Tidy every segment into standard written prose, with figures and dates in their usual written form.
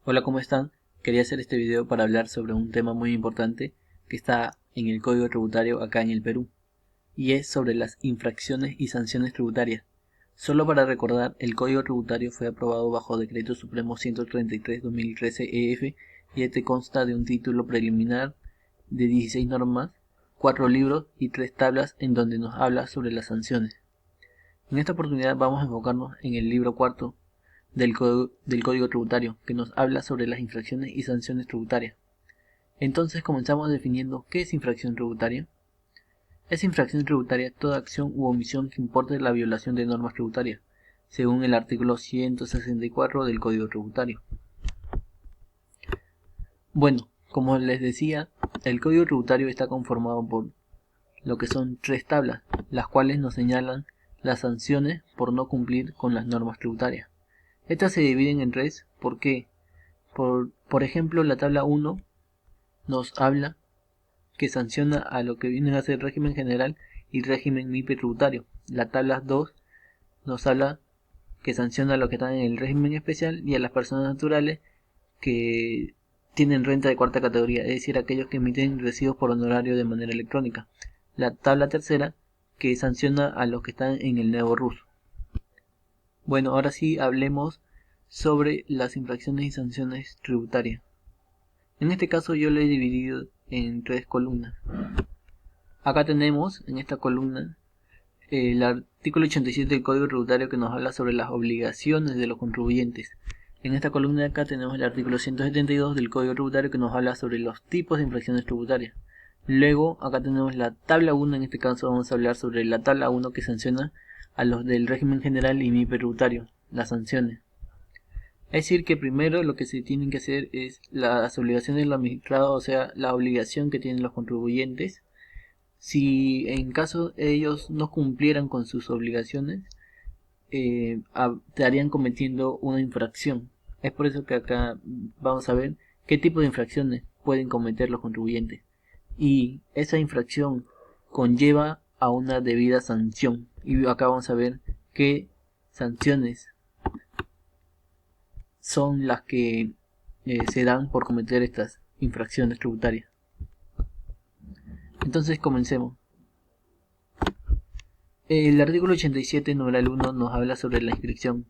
Hola, ¿cómo están? Quería hacer este video para hablar sobre un tema muy importante que está en el Código Tributario acá en el Perú, y es sobre las infracciones y sanciones tributarias. Solo para recordar, el Código Tributario fue aprobado bajo Decreto Supremo 133/2013 EF y este consta de un título preliminar de 16 normas, 4 libros y 3 tablas en donde nos habla sobre las sanciones. En esta oportunidad vamos a enfocarnos en el libro cuarto del Código Tributario, que nos habla sobre las infracciones y sanciones tributarias. Entonces comenzamos definiendo qué es infracción tributaria. Es infracción tributaria toda acción u omisión que importe la violación de normas tributarias, según el artículo 164 del Código Tributario. Bueno, como les decía, el Código Tributario está conformado por lo que son 3 tablas, las cuales nos señalan las sanciones por no cumplir con las normas tributarias. Estas se dividen en 3, ¿por qué? Por ejemplo, la tabla 1 nos habla que sanciona a lo que viene a ser régimen general y régimen MIPE tributario. La tabla 2 nos habla que sanciona a los que están en el régimen especial y a las personas naturales que tienen renta de cuarta categoría, es decir, aquellos que emiten recibos por honorario de manera electrónica. La tabla tercera que sanciona a los que están en el nuevo RUS. Bueno, ahora sí hablemos sobre las infracciones y sanciones tributarias. En este caso yo lo he dividido en 3 columnas. Acá tenemos en esta columna el artículo 87 del Código Tributario que nos habla sobre las obligaciones de los contribuyentes. En esta columna de acá tenemos el artículo 172 del Código Tributario que nos habla sobre los tipos de infracciones tributarias. Luego acá tenemos la tabla 1, en este caso vamos a hablar sobre la tabla 1 que sanciona a los del régimen general y MIPE tributario, las sanciones. Es decir, que primero lo que se tienen que hacer es las obligaciones del administrado, o sea, la obligación que tienen los contribuyentes. Si en caso ellos no cumplieran con sus obligaciones, estarían cometiendo una infracción. Es por eso que acá vamos a ver qué tipo de infracciones pueden cometer los contribuyentes. Y esa infracción conlleva a una debida sanción. Y acá vamos a ver qué sanciones son las que se dan por cometer estas infracciones tributarias. Entonces comencemos. El artículo 87, numeral 1, nos habla sobre la inscripción,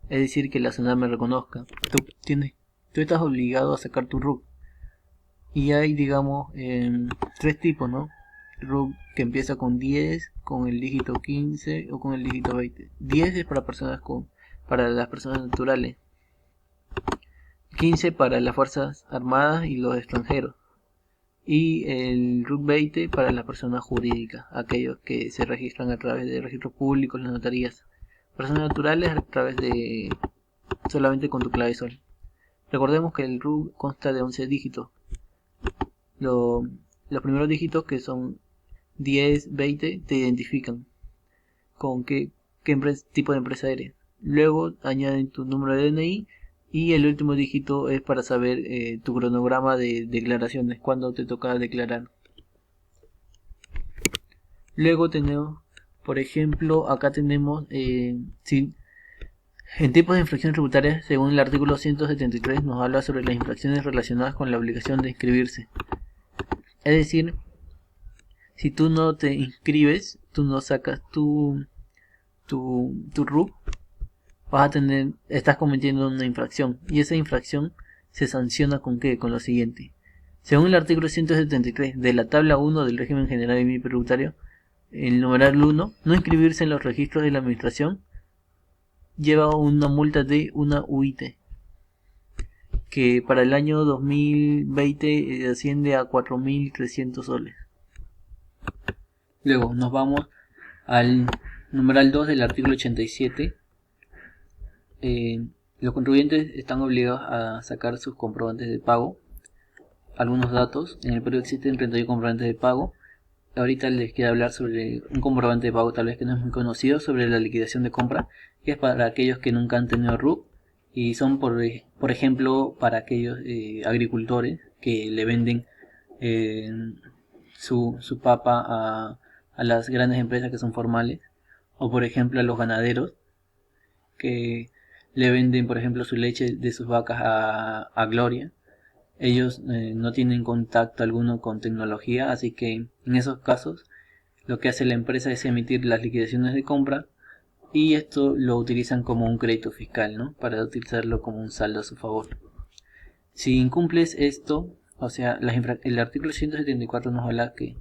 es decir, que la SUNAT me reconozca. Tú estás obligado a sacar tu RUC. Y hay, digamos, 3 tipos, ¿no? RUC que empieza con 10, con el dígito 15 o con el dígito 20. 10 es para las personas naturales. 15 para las Fuerzas Armadas y los extranjeros. Y el RUC 20 para las personas jurídicas, aquellos que se registran a través de registros públicos, las notarías. Personas naturales a través de solamente con tu clave SOL. Recordemos que el RUC consta de 11 dígitos. Los primeros dígitos, que son 10, 20, te identifican con qué tipo de empresa eres. Luego añaden tu número de DNI y el último dígito es para saber tu cronograma de declaraciones, cuándo te toca declarar. Luego tenemos, por ejemplo, acá tenemos en tipos de infracciones tributarias, según el artículo 173, nos habla sobre las infracciones relacionadas con la obligación de inscribirse. Es decir, si tú no te inscribes, tú no sacas tu RUC, estás cometiendo una infracción. Y esa infracción se sanciona ¿con qué? Con lo siguiente. Según el artículo 173 de la tabla 1 del régimen general y MIPE tributario, el numeral 1, no inscribirse en los registros de la administración lleva una multa de una UIT, que para el año 2020 asciende a 4.300 soles. Luego nos vamos al numeral 2 del artículo 87. Los contribuyentes están obligados a sacar sus comprobantes de pago. Algunos datos: en el Perú existen 31 comprobantes de pago. Ahorita les quiero hablar sobre un comprobante de pago tal vez que no es muy conocido, sobre la liquidación de compra, que es para aquellos que nunca han tenido RUC, y son por ejemplo para aquellos agricultores que le venden su papa a las grandes empresas que son formales, o por ejemplo a los ganaderos que le venden, por ejemplo, su leche de sus vacas a Gloria. Ellos no tienen contacto alguno con tecnología, así que en esos casos lo que hace la empresa es emitir las liquidaciones de compra y esto lo utilizan como un crédito fiscal, ¿no? Para utilizarlo como un saldo a su favor. Si incumples esto, o sea, el artículo 174 nos habla que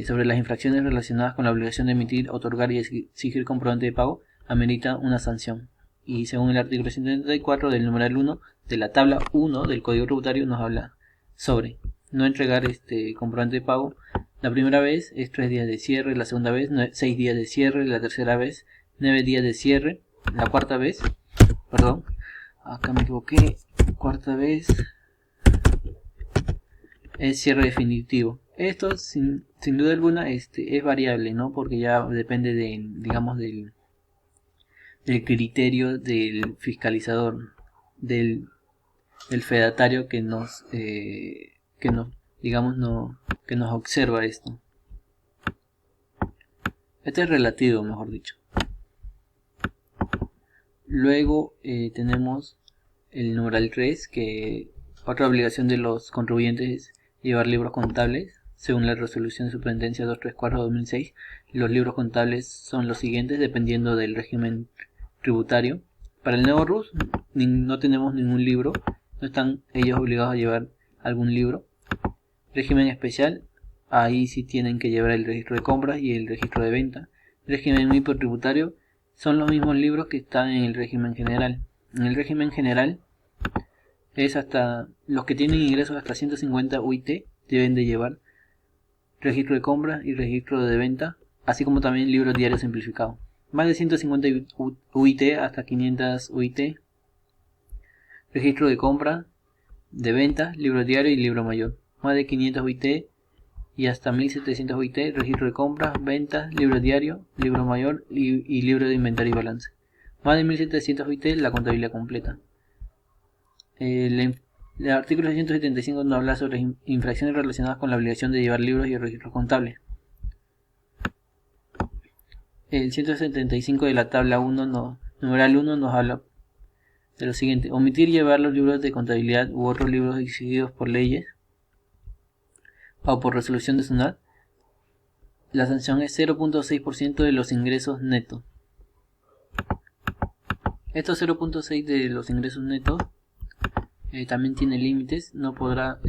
sobre las infracciones relacionadas con la obligación de emitir, otorgar y exigir comprobante de pago, amerita una sanción. Y según el artículo 174 del numeral 1 de la tabla 1 del Código Tributario nos habla sobre no entregar comprobante de pago. La primera vez es 3 días de cierre, la segunda vez 6 días de cierre, la tercera vez 9 días de cierre, la cuarta vez, perdón, acá me equivoqué, cuarta vez es cierre definitivo. Esto sin duda alguna es variable, ¿no? Porque ya depende digamos del criterio del fiscalizador, del fedatario que nos digamos que nos observa esto. Este es relativo, mejor dicho. Luego tenemos el numeral 3, que otra obligación de los contribuyentes es llevar libros contables. Según la resolución de superintendencia 234/2006, los libros contables son los siguientes dependiendo del régimen tributario. Para el nuevo RUS no tenemos ningún libro, no están ellos obligados a llevar algún libro. Régimen especial, ahí sí tienen que llevar el registro de compras y el registro de venta. Régimen hipotributario, son los mismos libros que están en el régimen general. En el régimen general es hasta los que tienen ingresos hasta 150 UIT deben de llevar registro de compras y registro de venta, así como también libro diario simplificado. Más de 150 UIT hasta 500 UIT, registro de compra, de venta, libro diario y libro mayor. Más de 500 UIT y hasta 1700 UIT, registro de compras, ventas, libro diario, libro mayor y libro de inventario y balance. Más de 1700 UIT, la contabilidad completa. El artículo 675 nos habla sobre infracciones relacionadas con la obligación de llevar libros y registros contables. El 175 de la tabla 1, numeral 1, nos habla de lo siguiente: omitir llevar los libros de contabilidad u otros libros exigidos por leyes o por resolución de SUNAT. La sanción es 0.6% de los ingresos netos. Estos 0.6 de los ingresos netos también tiene límites, no podrá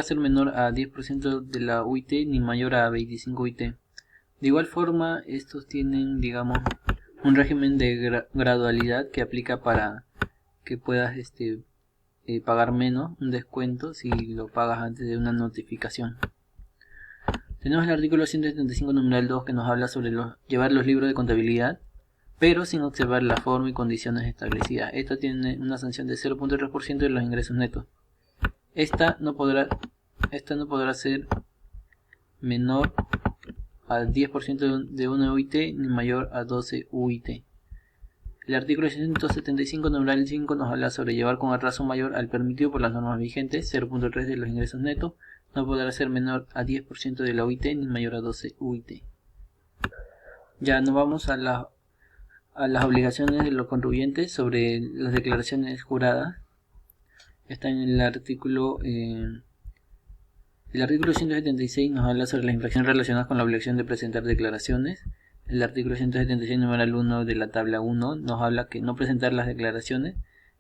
ser menor a 10% de la UIT ni mayor a 25 UIT. De igual forma, estos tienen, digamos, un régimen de gradualidad que aplica para que puedas pagar menos, un descuento si lo pagas antes de una notificación. Tenemos el artículo 175 numeral 2 que nos habla sobre llevar los libros de contabilidad, pero sin observar la forma y condiciones establecidas. Esta tiene una sanción de 0.3% de los ingresos netos. Esta no podrá ser menor al 10% de una UIT ni mayor a 12 UIT. El artículo 175 numeral 5 nos habla sobre llevar con atraso mayor al permitido por las normas vigentes, 0.3 de los ingresos netos, no podrá ser menor a 10% de la UIT ni mayor a 12 UIT. Ya nos vamos a las obligaciones de los contribuyentes sobre las declaraciones juradas. Está en el artículo 176 nos habla sobre las infracciones relacionadas con la obligación de presentar declaraciones. El artículo 176 numeral 1 de la tabla 1 nos habla que no presentar las declaraciones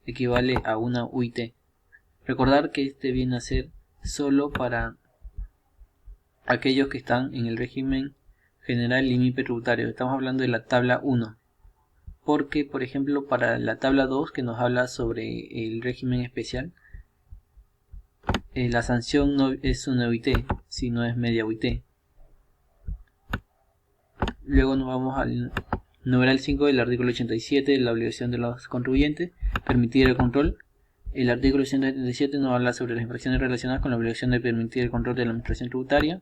equivale a una UIT. Recordar que este viene a ser solo para aquellos que están en el régimen general y MIPE tributario. Estamos hablando de la tabla 1. Porque, por ejemplo, para la tabla 2 que nos habla sobre el régimen especial, la sanción no es una UIT, sino es media UIT. Luego nos vamos al numeral 5 del artículo 87 de la obligación de los contribuyentes, permitir el control. El artículo 177 nos habla sobre las infracciones relacionadas con la obligación de permitir el control de la administración tributaria.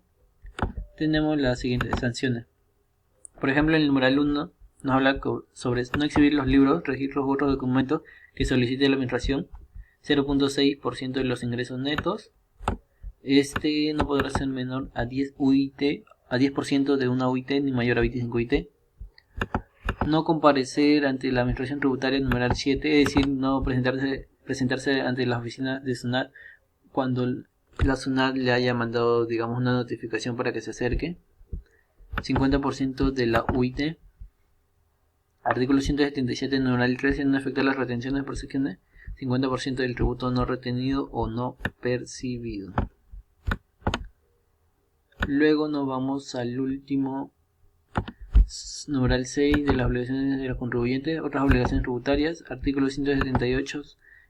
Tenemos las siguientes sanciones. Por ejemplo, en el numeral 1 nos habla sobre no exhibir los libros, registros u otros documentos que solicite la administración, 0.6% de los ingresos netos. Este no podrá ser menor a 10 UIT a 10% de una UIT ni mayor a 25 UIT. No comparecer ante la administración tributaria numeral 7, es decir, no presentarse ante la oficina de SUNAT cuando la SUNAT le haya mandado, digamos, una notificación para que se acerque. 50% de la UIT. Artículo 177, numeral 13, no afectar las retenciones por secciones. 50% del tributo no retenido o no percibido. Luego nos vamos al último, numeral 6, de las obligaciones de los contribuyentes, otras obligaciones tributarias. Artículo 178,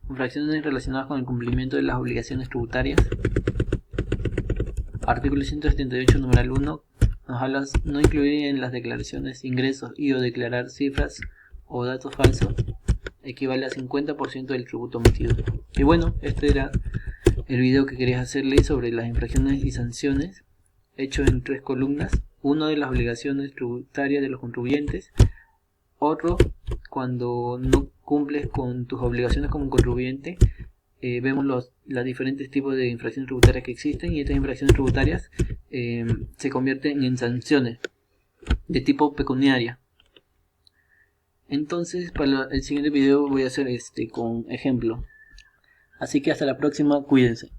infracciones relacionadas con el cumplimiento de las obligaciones tributarias. Artículo 178, numeral 1, nos habla no incluir en las declaraciones ingresos y o declarar cifras o datos falsos, equivale a 50% del tributo emitido. Y bueno, este era el video que quería hacerles sobre las infracciones y sanciones, hecho en 3 columnas. Uno de las obligaciones tributarias de los contribuyentes, otro cuando no cumples con tus obligaciones como contribuyente. Vemos los diferentes tipos de infracciones tributarias que existen, y estas infracciones tributarias se convierten en sanciones de tipo pecuniaria. Entonces, para el siguiente video voy a hacer con ejemplo. Así que hasta la próxima, cuídense.